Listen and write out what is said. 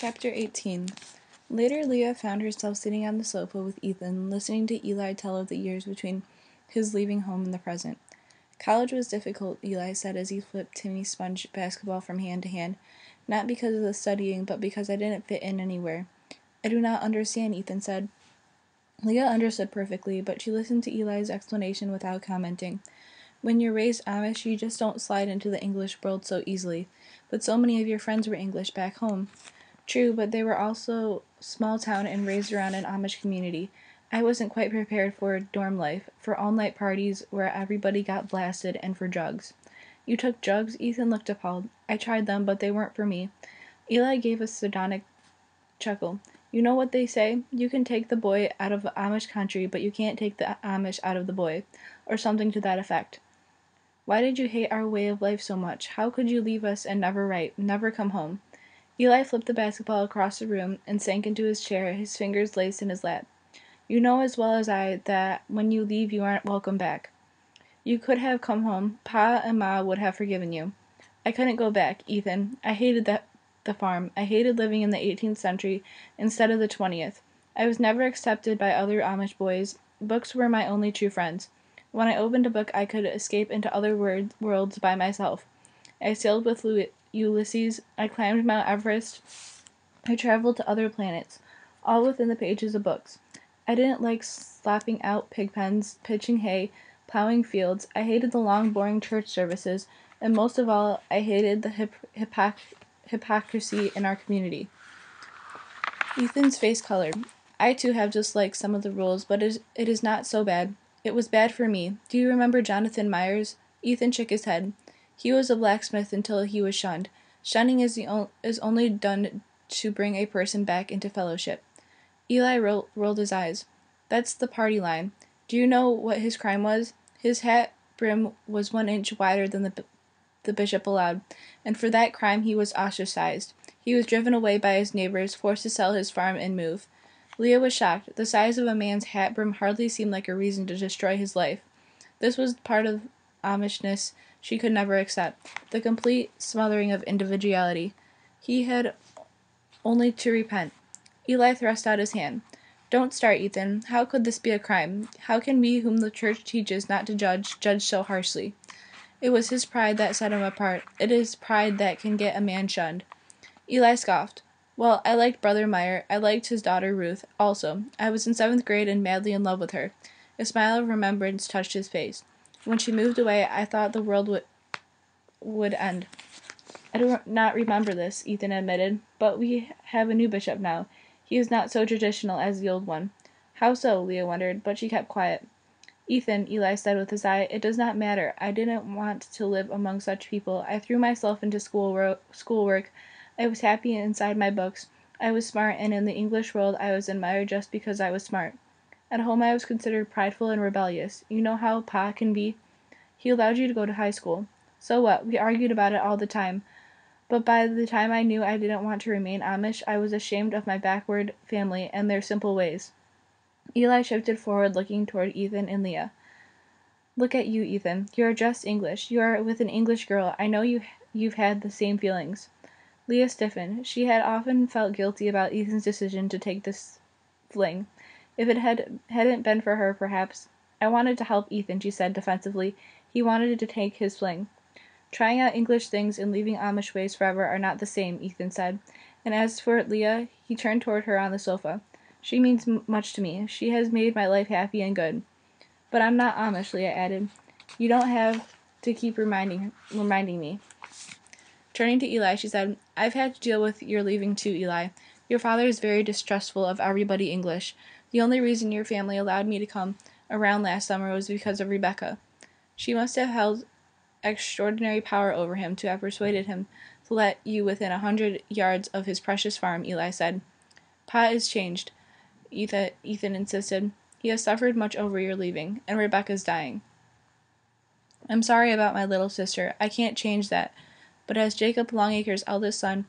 Chapter 18. Later, Leah found herself sitting on the sofa with Ethan, listening to Eli tell of the years between his leaving home and the present. College was difficult, Eli said as he flipped Timmy's sponge basketball from hand to hand. Not because of the studying, but because I didn't fit in anywhere. I do not understand, Ethan said. Leah understood perfectly, but she listened to Eli's explanation without commenting. When you're raised Amish, you just don't slide into the English world so easily. But so many of your friends were English back home. True, but they were also small town and raised around an Amish community. I wasn't quite prepared for dorm life, for all-night parties where everybody got blasted, and for drugs. You took drugs? Ethan looked appalled. I tried them, but they weren't for me. Eli gave a sardonic chuckle. You know what they say? You can take the boy out of Amish country, but you can't take the Amish out of the boy. Or something to that effect. Why did you hate our way of life so much? How could you leave us and never write, never come home? Eli flipped the basketball across the room and sank into his chair, his fingers laced in his lap. You know as well as I that when you leave you aren't welcome back. You could have come home. Pa and Ma would have forgiven you. I couldn't go back, Ethan. I hated the farm. I hated living in the 18th century instead of the 20th. I was never accepted by other Amish boys. Books were my only true friends. When I opened a book I could escape into other worlds by myself. I sailed with Ulysses, I climbed Mount Everest, I traveled to other planets, all within the pages of books. I didn't like slapping out pig pens, pitching hay, plowing fields. I hated the long, boring church services, and most of all, I hated the hypocrisy in our community. Ethan's face colored. I too have disliked some of the rules, but it is not so bad. It was bad for me. Do you remember Jonathan Myers? Ethan shook his head. He was a blacksmith until he was shunned. Shunning is only done to bring a person back into fellowship. Eli rolled his eyes. That's the party line. Do you know what his crime was? His hat brim was 1 inch wider than the bishop allowed, and for that crime he was ostracized. He was driven away by his neighbors, forced to sell his farm and move. Leah was shocked. The size of a man's hat brim hardly seemed like a reason to destroy his life. This was part of Amishness she could never accept, the complete smothering of individuality. He had only to repent. Eli thrust out his hand. Don't start, Ethan. How could this be a crime? How can we, whom the church teaches not to judge so harshly? It was his pride that set him apart. It is pride that can get a man shunned. Eli scoffed. Well, I liked Brother Meyer. I liked his daughter Ruth, also. I was in 7th grade and madly in love with her. A smile of remembrance touched his face. When she moved away, I thought the world would end. I do not remember this, Ethan admitted, but we have a new bishop now. He is not so traditional as the old one. How so? Leah wondered, but she kept quiet. Ethan, Eli said with a sigh, it does not matter. I didn't want to live among such people. I threw myself into schoolwork. I was happy inside my books. I was smart, and in the English world I was admired just because I was smart. At home I was considered prideful and rebellious. You know how Pa can be? He allowed you to go to high school. So what? We argued about it all the time. But by the time I knew I didn't want to remain Amish, I was ashamed of my backward family and their simple ways. Eli shifted forward, looking toward Ethan and Leah. Look at you, Ethan. You are just English. You are with an English girl. I know you've had the same feelings. Leah stiffened. She had often felt guilty about Ethan's decision to take this fling. If it hadn't been for her, perhaps. I wanted to help Ethan, she said defensively. He wanted to take his fling. Trying out English things and leaving Amish ways forever are not the same, Ethan said. And as for Leah, he turned toward her on the sofa. She means much to me. She has made my life happy and good. But I'm not Amish, Leah added. You don't have to keep reminding me. Turning to Eli, she said, I've had to deal with your leaving too, Eli. Your father is very distrustful of everybody English. The only reason your family allowed me to come around last summer was because of Rebecca. She must have held extraordinary power over him to have persuaded him to let you within 100 yards of his precious farm, Eli said. Pa is changed, Ethan insisted. He has suffered much over your leaving, and Rebecca's dying. I'm sorry about my little sister. I can't change that. But as Jacob Longacre's eldest son,